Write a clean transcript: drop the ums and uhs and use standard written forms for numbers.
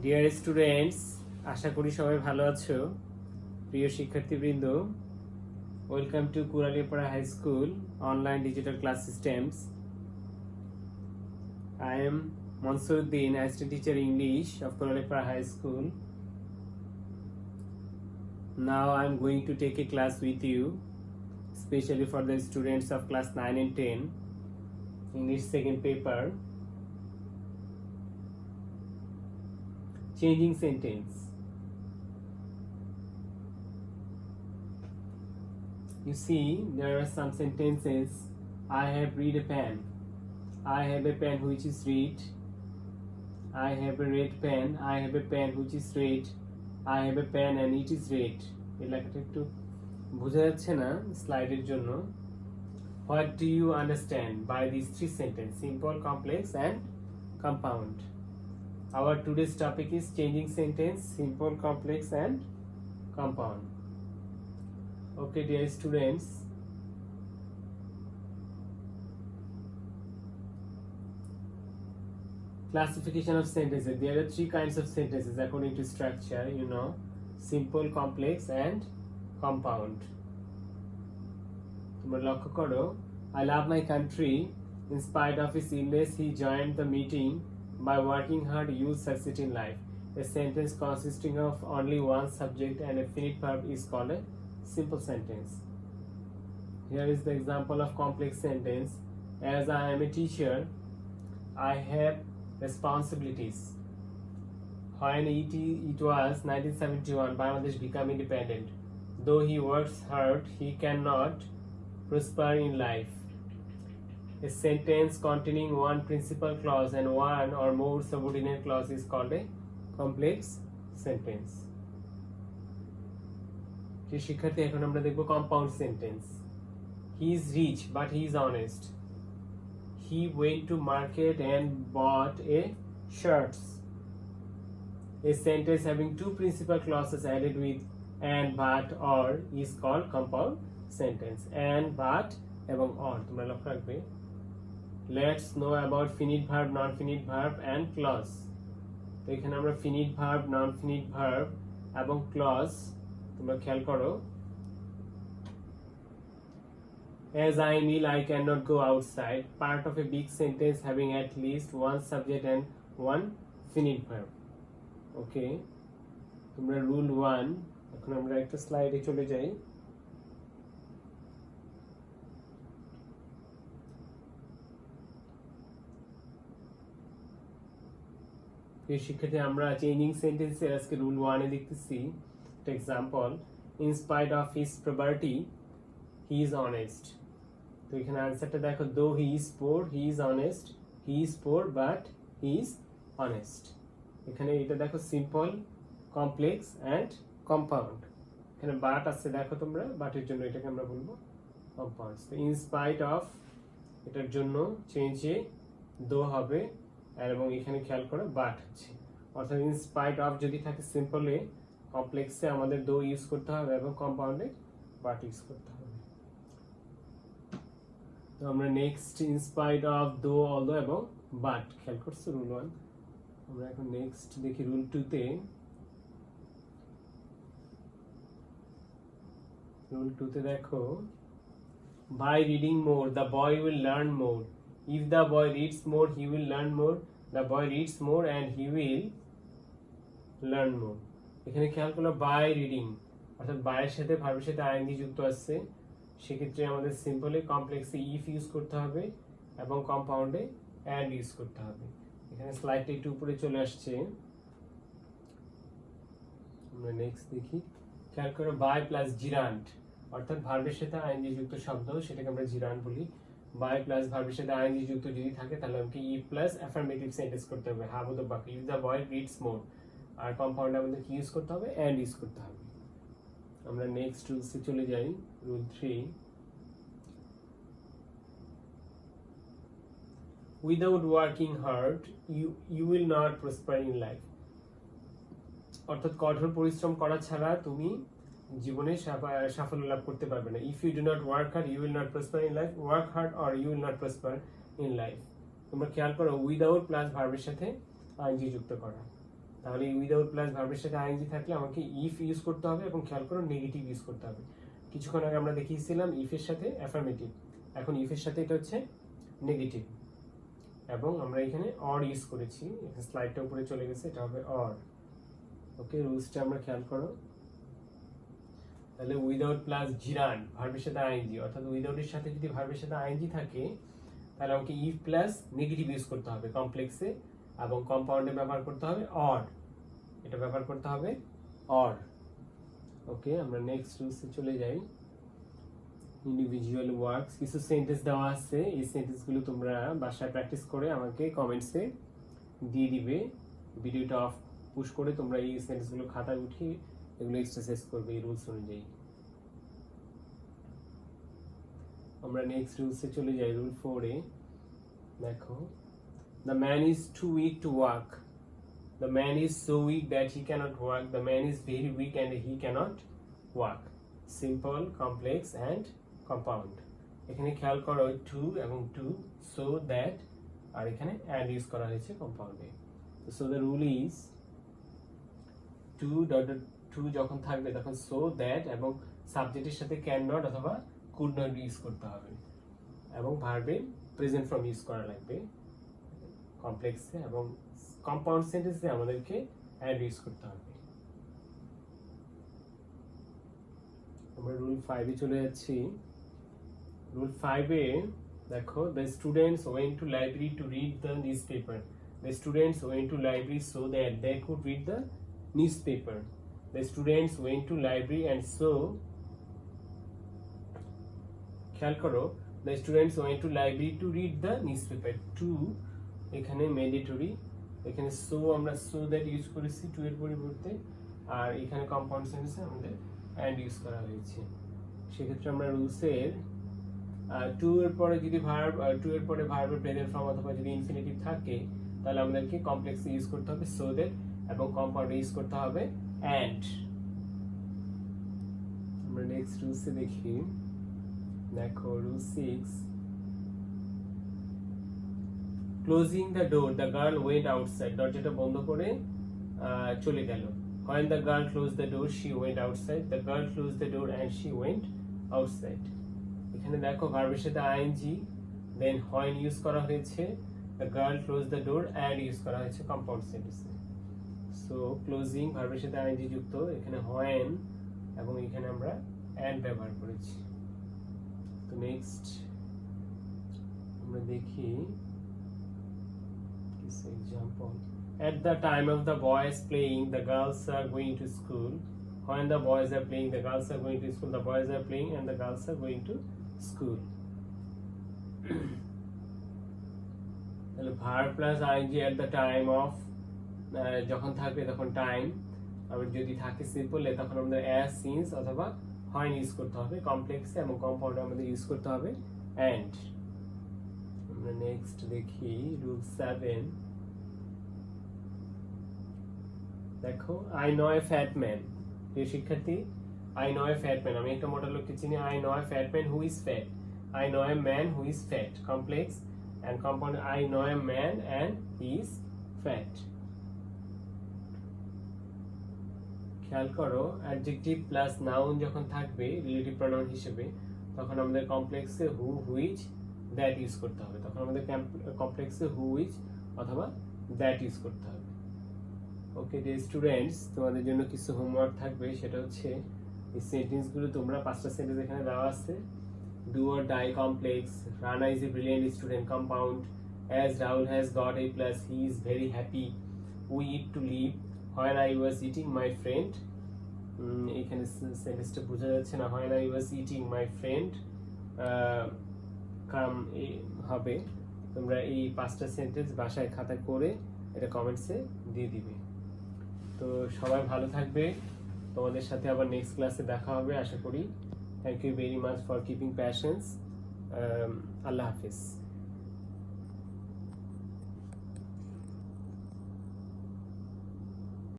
Dear students, আশা করি সবাই ভালো আছো। প্রিয় শিক্ষার্থীবৃন্দ, welcome to Kuralipara high school online digital class systems. I am Mansuruddin, assistant teacher English of Kuralipaড়া High School. Now I am going to take a class with you, especially for the students of class 9 and 10, English second paper. Changing sentence. You see, there are some sentences. I have read a pen. I have a pen which is red. I have a red pen. I have a pen which is red. I have a pen and it is red. এই লেখাটা একটু বোঝা যাচ্ছে না স্লাইডের জন্য। What do you understand by these three sentences? Simple, complex and compound. Our today's topic is changing sentence, simple, complex and compound. Okay, dear students. Classification of sentences. There are three kinds of sentences according to structure, simple, complex and compound. তোমরা লক্ষ্য করো, I love my country. In spite of his illness, he joined the meeting. By working hard, you succeed in life. A sentence consisting of only one subject and a finite verb is called a simple sentence. Here is the example of complex sentence. As I am a teacher, I have responsibilities. When it was 1971, Bangladesh became independent. Though he works hard, he cannot prosper in life. A sentence containing one principal clause and one or more subordinate clause is called a complex sentence. শিক্ষার্থী, এখন আমরা দেখব compound sentence. He is rich but he is honest. He went to market and bought a shirts. A sentence having two principal clauses added with and, but, or is called compound sentence. And, but এবং or তোমরা লক্ষ্য রাখবে। Let's know about finite verb, non-finite verb and clause. তো এখানে আমরা finite verb, non-finite verb এবং clause তোমরা খেয়াল করো। As I am ill, I cannot go outside. Part of a big sentence having at least one subject and one finite verb. Okay. তোমরা rule 1, এখন আমরা একটা স্লাইডে চলে যাই। এই শিক্ষার্থী, আমরা চেঞ্জিং সেন্টেন্সে আজকে রুল 1 এ দেখতেছি একটা example. In spite of his poverty he is honest. তো এখানে আনসারটা দেখো, দো he is poor he is honest, he is poor but he is honest. এখানে এটা দেখো সিম্পল, কমপ্লেক্স অ্যান্ড কম্পাউন্ড। এখানে বাট আছে, দেখো তোমরা, বাটের জন্য এটাকে আমরা বলবো কম্পাউন্ড। তো ইন স্পাইট অফ এটার জন্য চেঞ্জে দো হবে, এবং এখানে খেয়াল করো বাট হচ্ছে, অর্থাৎ ইন স্পাইট অফ যদি থাকে সিম্পলে, কমপ্লেক্সে আমাদের দো ইউজ করতে হবে এবং কম্পাউন্ডে বাট ইউজ করতে হবে। তো আমরা নেক্সট ইন স্পাইট অফ দো, অলদো এবং বাট খেয়াল করছো রুল 1। আমরা এখন নেক্সট দেখি রুল 2 তে। রুল 2 তে দেখো, by reading more the boy will learn more. If the boy reads more, he will learn more. The boy reads more and he will learn more. এখানে খেয়াল করলো by reading, অর্থাৎ by এর সাথে ভার্বের সাথে আইএনজি যুক্ত আছে। সেক্ষেত্রে আমাদের সিম্পলি কমপ্লেক্সে ইফ ইউজ করতে হবে এবং কম্পাউন্ডে অ্যান্ড ইউজ করতে হবে। এখানে স্লাইডটা একটু উপরে চলে আসছে। আমরা নেক্সট দেখি, খেয়াল করো by প্লাস জিরান্ট, অর্থাৎ ভার্বের সাথে আইএনজি যুক্ত শব্দ, সেটাকে আমরা জিরান্ট বলি। by প্লাস ভার্বের সাথে আইএনজি যুক্ত যদি থাকে, তাহলে আমাকে ই প্লাস অ্যাফার্মেটিভ সেন্টেন্স করতে হবে, হ্যাঁ বোধ বাক্য। ইফ দ্য বয় রিডস মোর, আর কম্পাউন্ডে আমাদের কি ইউজ করতে হবে, অ্যান্ড ইউজ করতে হবে। আমরা নেক্সট রুলসে চলে যাই, rule 3। Without working hard you will not prosper in life. অর্থাৎ কঠোর পরিশ্রম করা ছাড়া তুমি জীবনে সাফল্য লাভ করতে পারবে না। If you do not work hard you will not prosper in life, work hard or you will not prosper in life. তোমরা খেয়াল করো উইদাউট প্লাস ভার্বের সাথে আইএনজি যুক্ত করা। তাহলে উইদাউট প্লাস ভার্বের সাথে আইএনজি থাকলে আমাকে ইফ ইউজ করতে হবে, এবং খেয়াল করো নেগেটিভ ইউজ করতে হবে। কিছুক্ষণ আগে আমরা দেখিয়েছিলাম ইফের সাথে অ্যাফার্মেটিভ, এখন ইফের সাথে এটা হচ্ছে নেগেটিভ, এবং আমরা এখানে অর ইউজ করেছি। এখানে স্লাইডটা উপরে চলে গেছে, এটা হবে অর। ওকে, রুলসটা আমরা খেয়াল করো। তাহলে উইদাউট প্লাস জিরান ভার্বের সাথে আইএনজি, অর্থাৎ উইদাউটের সাথে যদি ভার্বের সাথে আইএনজি থাকে তাহলে আমাকে ইফ প্লাস নেগেটিভ ইউজ করতে হবে কমপ্লেক্সে, এবং কম্পাউন্ডে ব্যবহার করতে হবে অর, এটা ব্যবহার করতে হবে অর। ওকে, আমরা নেক্সট রুলসে চলে যাই। ইন্ডিভিজুয়াল ওয়ার্কস, কিছু সেন্টেন্স দেওয়া আছে, এই সেন্টেন্সগুলো তোমরা বাসায় প্র্যাকটিস করে আমাকে কমেন্টসে দিয়ে দিবে। ভিডিওটা অফ পুশ করে তোমরা এই সেন্টেন্সগুলো খাতায় উঠিয়ে এগুলো এক্সারসাইজ করবে এই রুলস অনুযায়ী। আমরা নেক্সট রুলসে চলে যাই, রুল 4 এ দেখো, the man is too weak to walk, the man is so weak that he cannot walk, the man is very weak and he cannot walk. Simple, complex and compound. এখানে খেয়াল করো two এবং two, so that, আর এখানে and use করা হয়েছে কম্পাউন্ডে। So the rule is to dot to যখন থাকবে তখন সো দ্যাট এবং সাবজেক্টের সাথে ক্যান নট অথবা কুড নট ইউজ করতে হবে, এবং ভার্বে প্রেজেন্ট ফর্ম ইউজ করা লাগবে কমপ্লেক্সে, এবং কম্পাউন্ড সেন্টেন্সে আমাদেরকে অ্যান্ড ইউজ করতে হবে। আমরা রুল 5 এ চলে যাচ্ছি। রুল 5 এ দেখো, the students went to library to read the newspaper, the students went to library so that they could read the newspaper, the students went to library and so, খেয়াল করো, the students went to library to read the newspaper, to এখানে mandatory, এখানে so আমরা so that use করেছি two এর পরিবর্তে, আর এখানে compound সেন্টেন্সে আমাদের অ্যান্ড ইউজ করা হয়েছে। সেক্ষেত্রে আমরা রুলসের টু এর পরে যদি ভার্ব, টু এর পরে ভার্বের প্রেজেন্ট ফর্ম অথবা যদি ইনফিনিটিভ থাকে তাহলে আমাদেরকে কমপ্লেক্সে ইউজ করতে হবে সো দ্যাট, এবং কম্পাউন্ডে ইউজ করতে হবে অ্যান্ড। আমরা নেক্সট রুলসে দেখি, দেখো rule 6, closing the door the girl went outside, দরজাটা বন্ধ করে চলে গেল। When the girl closed the door, she went outside. The girl closed the door and she went outside. এখানে দেখো ভার্বের সাথে আইএনজি, দেন when ইউজ করা হয়েছে, the girl closed the door and use করা হয়েছে কম্পাউন্ড সেন্টেন্সে। সো ক্লোজিং ভার্বের সাথে আইএনজি যুক্ত, এখানে when এবং এখানে আমরা and ব্যবহার করেছি। তো নেক্সট আমরা দেখি কিছু example. At the time of the boys playing, the girls are going to school. When the boys are playing, the girls are going to school. The boys are playing and the girls are going to school. Verb plus ing at the time of, যখন থাকবে তখন time, আবার যদি থাকে simple তখন আমাদের as, since অথবা when use করতে হবে কমপ্লেক্সে, এবং কম্পাউন্ডে আমাদের ইউজ করতে হবে and। আমরা নেক্সট দেখি রুল 7। দেখো, I know A fat man, প্রিয় শিক্ষার্থী, I know A fat man, আমি একটা মোটা লোককে চিনি, I know A fat man who is fat, I know a man who is fat, complex and compound, I know a man and he is fat. খেয়াল করো, adjective plus noun যখন থাকবে relative pronoun হিসেবে তখন আমাদের কমপ্লেক্সে হু, which, that use করতে হবে, তখন আমাদের কমপ্লেক্সে হু, হুইচ অথবা দ্যাট ইউজ করতে হবে। ওকে ডিয়ার স্টুডেন্টস, তোমাদের জন্য কিছু হোমওয়ার্ক থাকবে, সেটা হচ্ছে এই সেন্টেন্সগুলো তোমরা 5টা সেন্টেন্স এখানে দেওয়া আছে। Do or die complex, Rana is a brilliant student compound, as Rahul has got A plus he is very happy, we eat to live, when I was eating my friend, এখানে সেন্টেন্সটা বোঝা যাচ্ছে না, when I was eating my friend come হবে। তোমরা এই 5টা sentence বাসায় খাতা করে এটা কমেন্টসে দিয়ে দিবে। তো সবাই ভালো থাকবে, তোমাদের সাথে আবার নেক্সট ক্লাসে দেখা হবে আশা করি। Thank you very much for keeping patience. আল্লাহ হাফিজ।